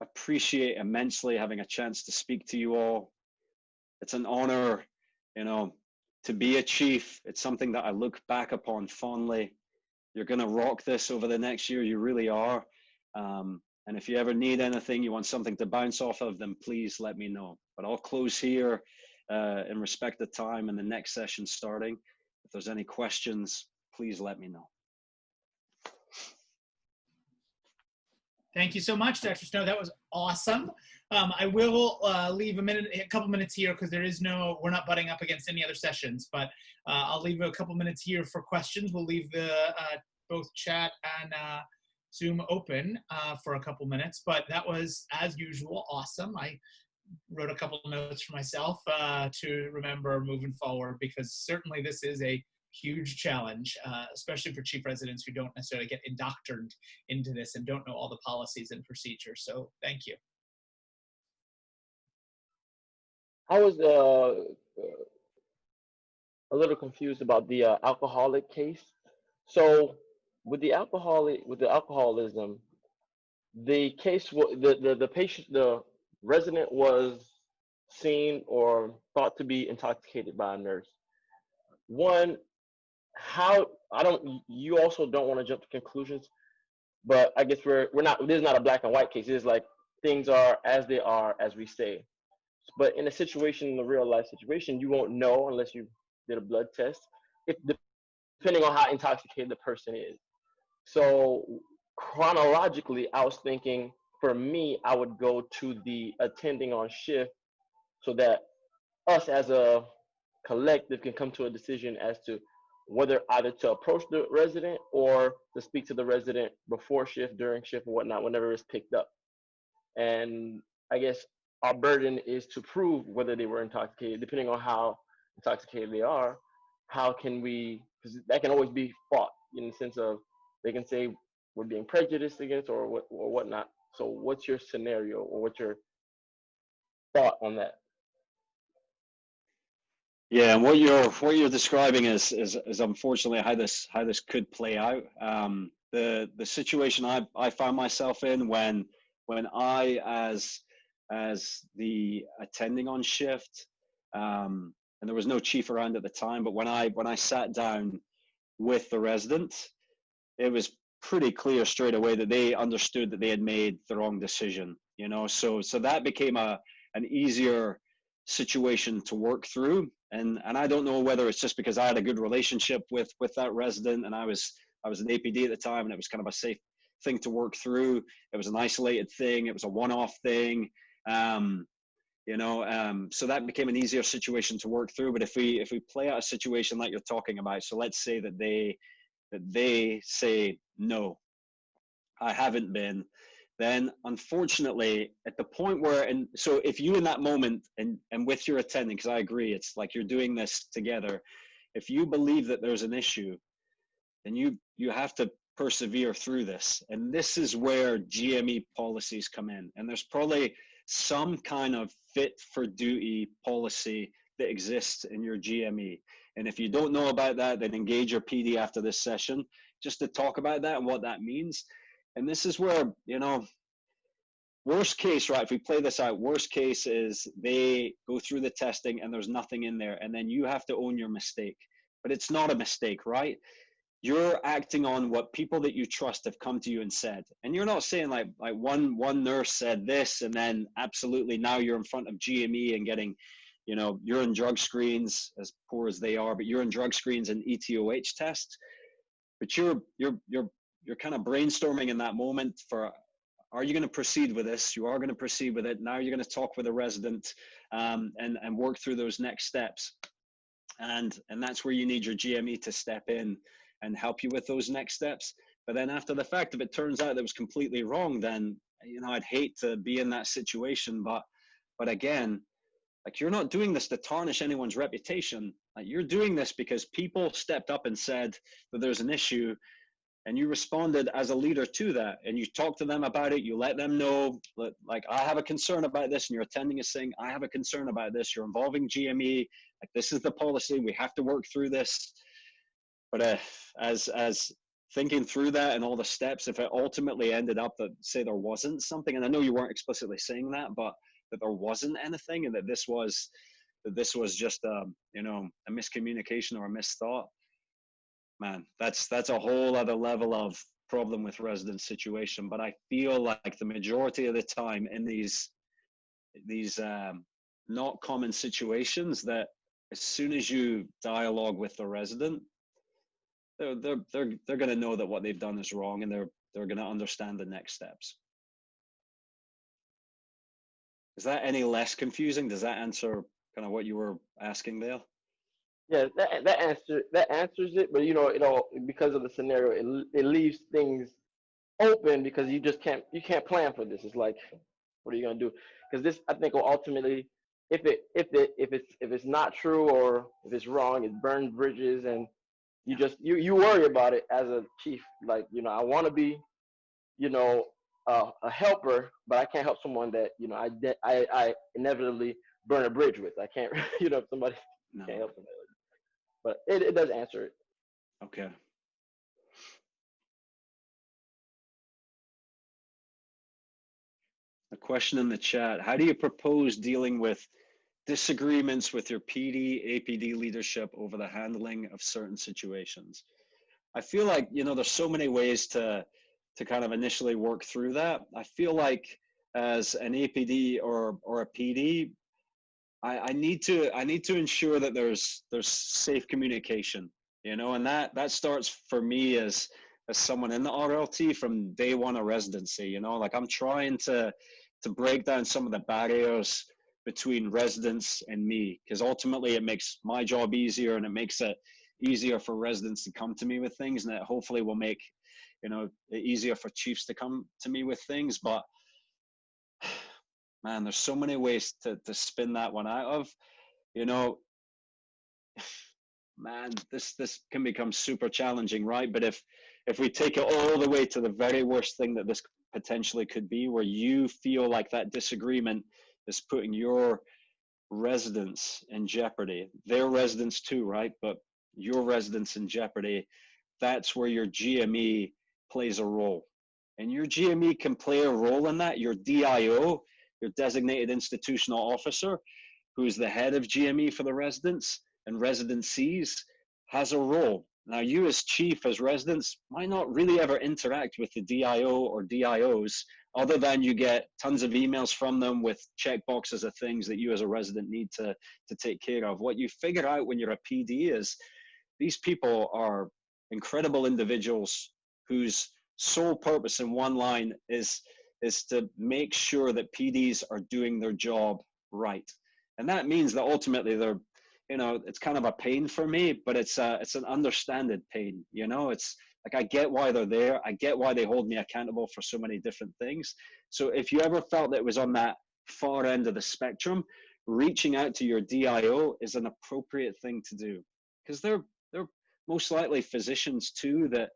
appreciate immensely having a chance to speak to you all. It's an honor, to be a chief. It's something that I look back upon fondly. You're going to rock this over the next year. You really are. And if you ever need anything, you want something to bounce off of, then please let me know. But I'll close here in respect of time and the next session starting. If there's any questions, please let me know. Thank you so much, Dr. Snow. That was awesome. I will leave a couple minutes here because we're not butting up against any other sessions, but I'll leave a couple minutes here for questions. We'll leave both chat and Zoom open for a couple minutes, but that was, as usual, awesome. I wrote a couple notes for myself to remember moving forward, because certainly this is a huge challenge, especially for chief residents who don't necessarily get indoctrined into this and don't know all the policies and procedures. So thank you. I was a little confused about the alcoholic case. So with the alcoholism, the case, the patient, the resident was seen or thought to be intoxicated by a nurse. One, you also don't want to jump to conclusions, but I guess this is not a black and white case. It's like things are as they are, as we say. But in a real life situation, you won't know unless you did a blood test, depending on how intoxicated the person is. So chronologically, I was thinking, for me, I would go to the attending on shift so that us as a collective can come to a decision as to whether either to approach the resident or to speak to the resident before shift, during shift, or whatnot, whenever it's picked up. And I guess our burden is to prove whether they were intoxicated. Depending on how intoxicated they are, how can we, because that can always be fought in the sense of they can say we're being prejudiced against or whatnot. So what's your scenario, or what's your thought on that? Yeah, and what you're describing is unfortunately how this could play out. The situation I found myself in when I as the attending on shift, and there was no chief around at the time, but when I sat down with the resident, it was pretty clear straight away that they understood that they had made the wrong decision. So that became an easier situation to work through. And I don't know whether it's just because I had a good relationship with that resident, and I was an APD at the time, and it was kind of a safe thing to work through. It was an isolated thing. It was a one-off thing. So that became an easier situation to work through. But if we play out a situation like you're talking about, so let's say that they say, no, I haven't been, then unfortunately at the point where, and so if you in that moment and with your attending, because I agree, it's like you're doing this together, if you believe that there's an issue, then you have to persevere through this. And this is where GME policies come in. And there's probably some kind of fit for duty policy that exists in your GME. And if you don't know about that, then engage your PD after this session just to talk about that and what that means. And this is where, worst case, right, if we play this out, worst case is they go through the testing and there's nothing in there, and then you have to own your mistake. But it's not a mistake, right? You're acting on what people that you trust have come to you and said. And you're not saying like one nurse said this, and then absolutely now you're in front of GME and getting, urine drug screens, as poor as they are, but urine drug screens and ETOH tests. But you're kind of brainstorming in that moment for, are you going to proceed with this? You are going to proceed with it. Now you're going to talk with a resident and work through those next steps. And that's where you need your GME to step in and help you with those next steps. But then after the fact, if it turns out that was completely wrong, then, I'd hate to be in that situation. But again, like, you're not doing this to tarnish anyone's reputation. Like, you're doing this because people stepped up and said that there's an issue. and you responded as a leader to that, and you talk to them about it, you let them know, like, I have a concern about this, and you're attending a thing, I have a concern about this, you're involving GME, like, this is the policy, we have to work through this. But as thinking through that and all the steps, if it ultimately ended up that, say, there wasn't something, and I know you weren't explicitly saying that, but that there wasn't anything, and that this was just a miscommunication or a misthought, man, that's a whole other level of problem with resident situation. But I feel like the majority of the time in these not common situations, that as soon as you dialogue with the resident, they're going to know that what they've done is wrong, and they're going to understand the next steps. Is that any less confusing? Does that answer kind of what you were asking there? Yeah, that answers it. But you know, because of the scenario, it leaves things open, because you can't plan for this. It's like, what are you gonna do? Because this, I think, will ultimately, if it's not true, or if it's wrong, it burns bridges, and you worry about it as a chief. Like, I want to be, a helper, but I can't help someone that I inevitably burn a bridge with. I can't, if somebody can't help somebody. But it does answer it. Okay. A question in the chat: how do you propose dealing with disagreements with your PD, APD leadership over the handling of certain situations? I feel like, there's so many ways to kind of initially work through that. I feel like as an APD or a PD, I need to ensure that there's safe communication, and that starts for me as someone in the RLT from day one of residency. Like, I'm trying to break down some of the barriers between residents and me, because ultimately it makes my job easier, and it makes it easier for residents to come to me with things, and it hopefully will make it easier for chiefs to come to me with things. But man, there's so many ways to spin that one out of, man, this can become super challenging, right? But if we take it all the way to the very worst thing that this potentially could be, where you feel like that disagreement is putting your residents in jeopardy, their residents too, right? But your residents in jeopardy, that's where your GME plays a role. And your GME can play a role in that. Your DIO, your designated institutional officer, who's the head of GME for the residents and residencies, has a role. Now, you as chief, as residents, might not really ever interact with the DIO or DIOs, other than you get tons of emails from them with check boxes of things that you as a resident need to take care of. What you figure out when you're a PD is these people are incredible individuals whose sole purpose in one line is to make sure that PDs are doing their job right. And that means that ultimately they're, it's kind of a pain for me, but it's an understanded pain. It's like, I get why they're there. I get why they hold me accountable for so many different things. So if you ever felt that it was on that far end of the spectrum, reaching out to your DIO is an appropriate thing to do, because they're most likely physicians too that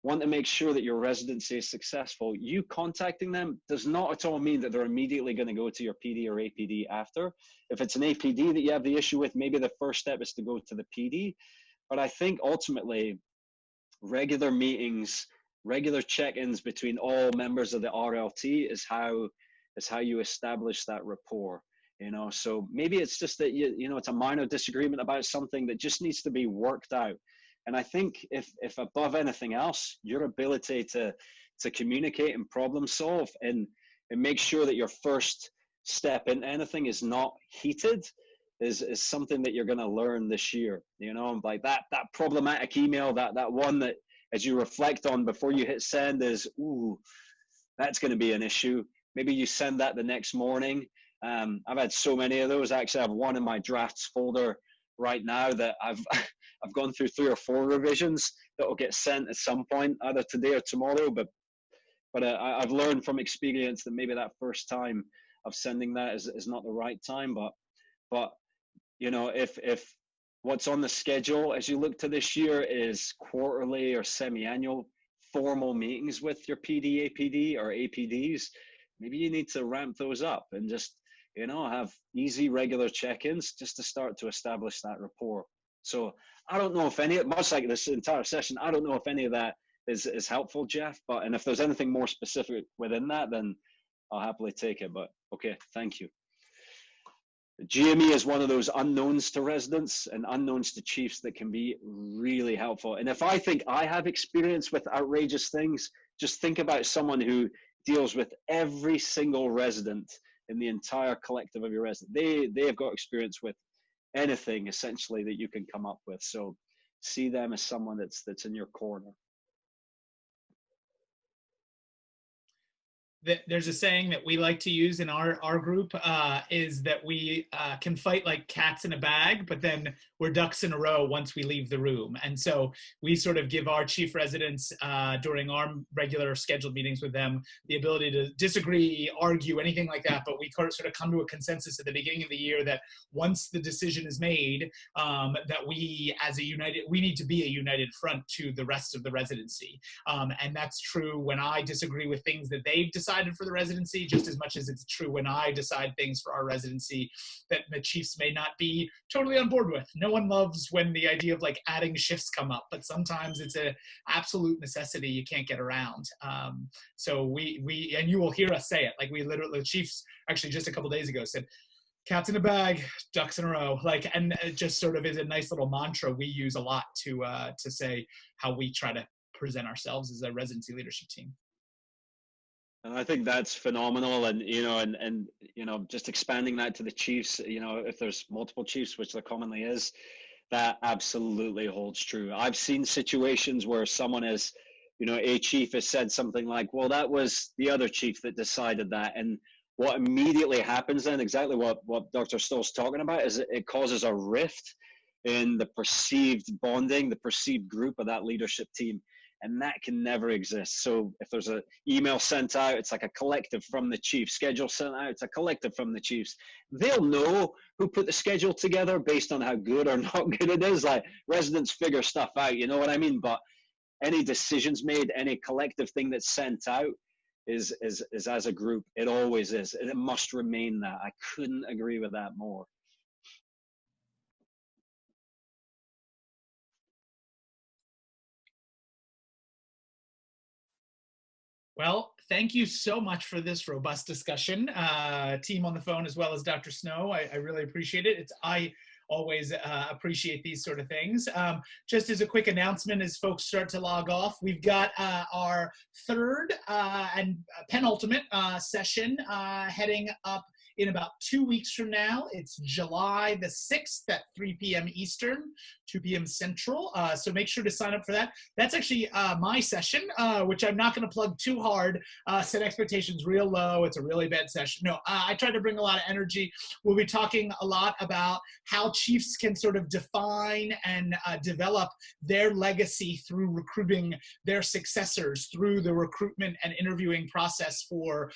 want to make sure that your residency is successful. You contacting them does not at all mean that they're immediately going to go to your PD or APD after. If it's an APD that you have the issue with, maybe the first step is to go to the PD. But I think ultimately, regular meetings, regular check-ins between all members of the RLT is how you establish that rapport. So maybe it's just that it's a minor disagreement about something that just needs to be worked out. And I think if above anything else, your ability to communicate and problem solve and make sure that your first step in anything is not heated is something that you're going to learn this year. Like that problematic email, that one that as you reflect on before you hit send is, ooh, that's going to be an issue. Maybe you send that the next morning. I've had so many of those. Actually, I have one in my drafts folder right now that I've gone through 3 or 4 revisions that will get sent at some point, either today or tomorrow. But I've learned from experience that maybe that first time of sending that is not the right time. But if what's on the schedule as you look to this year is quarterly or semi-annual formal meetings with your PD, APD, or APDs. Maybe you need to ramp those up and just, you know, have easy, regular check-ins just to start to establish that rapport. So I don't know if any, much like this entire session, I don't know if any of that is helpful, Jeff, and if there's anything more specific within that, then I'll happily take it, but okay, thank you. GME is one of those unknowns to residents and unknowns to chiefs that can be really helpful. And if I think I have experience with outrageous things, just think about someone who deals with every single resident in the entire collective of your residents. They have got experience with anything essentially that you can come up with. So see them as someone that's in your corner. There's a saying that we like to use in our group is that we can fight like cats in a bag, but then we're ducks in a row once we leave the room. And so we sort of give our chief residents during our regular scheduled meetings with them the ability to disagree, argue, anything like that. But we sort of come to a consensus at the beginning of the year that once the decision is made, that we need to be a united front to the rest of the residency. And that's true when I disagree with things that they've decided for the residency, just as much as it's true when I decide things for our residency that the chiefs may not be totally on board with. No one loves when the idea of like adding shifts come up, but sometimes it's an absolute necessity you can't get around. So we and you will hear us say it, like we literally, the chiefs actually just a couple days ago said, cats in a bag, ducks in a row, like, and it just sort of is a nice little mantra we use a lot to say how we try to present ourselves as a residency leadership team. And I think that's phenomenal. And, you know, just expanding that to the chiefs, you know, if there's multiple chiefs, which there commonly is, that absolutely holds true. I've seen situations where someone is, you know, a chief has said something like, well, that was the other chief that decided that. And what immediately happens then, exactly what Dr. Stoll's talking about, is it causes a rift in the perceived bonding, the perceived group of that leadership team. And that can never exist. So if there's an email sent out, it's like a collective from the chief. Schedule sent out, it's a collective from the chiefs. They'll know who put the schedule together based on how good or not good it is. Like residents figure stuff out, you know what I mean? But any decisions made, any collective thing that's sent out is as a group. It always is. And it must remain that. I couldn't agree with that more. Well, thank you so much for this robust discussion, team on the phone as well as Dr. Snow. I really appreciate it. I always appreciate these sort of things. Just as a quick announcement as folks start to log off, we've got our third and penultimate session heading up in about 2 weeks from now. It's July the 6th at 3 p.m. Eastern, 2 p.m. Central. So make sure to sign up for that. That's actually my session, which I'm not going to plug too hard. Set expectations real low. It's a really bad session. No, I try to bring a lot of energy. We'll be talking a lot about how chiefs can sort of define and develop their legacy through recruiting their successors through the recruitment and interviewing process for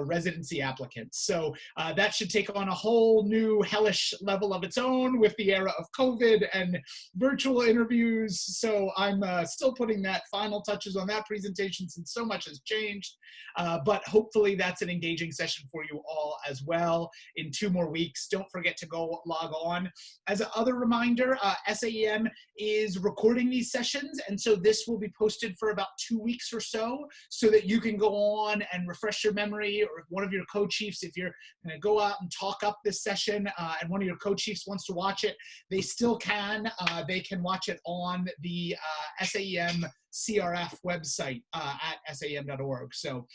residency applicants. So that should take on a whole new hellish level of its own with the era of COVID and virtual interviews. So I'm still putting that final touches on that presentation since so much has changed. But hopefully that's an engaging session for you all as well in 2 more weeks. Don't forget to go log on. As another reminder, SAEM is recording these sessions. And so this will be posted for about 2 weeks or so that you can go on and refresh your memory, or if one of your co-chiefs, if you're going to go out and talk up this session and one of your co-chiefs wants to watch it, they still can. They can watch it on the SAEM CRF website at saem.org. So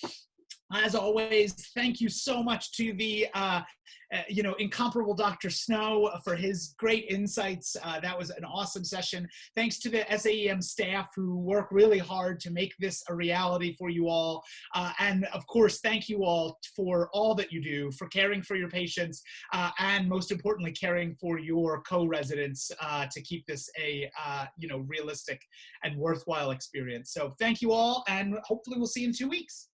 as always, thank you so much to the incomparable Dr. Snow for his great insights. That was an awesome session. Thanks to the SAEM staff who work really hard to make this a reality for you all. And of course, thank you all for all that you do, for caring for your patients, and most importantly, caring for your co-residents to keep this a realistic and worthwhile experience. So thank you all, and hopefully we'll see you in 2 weeks.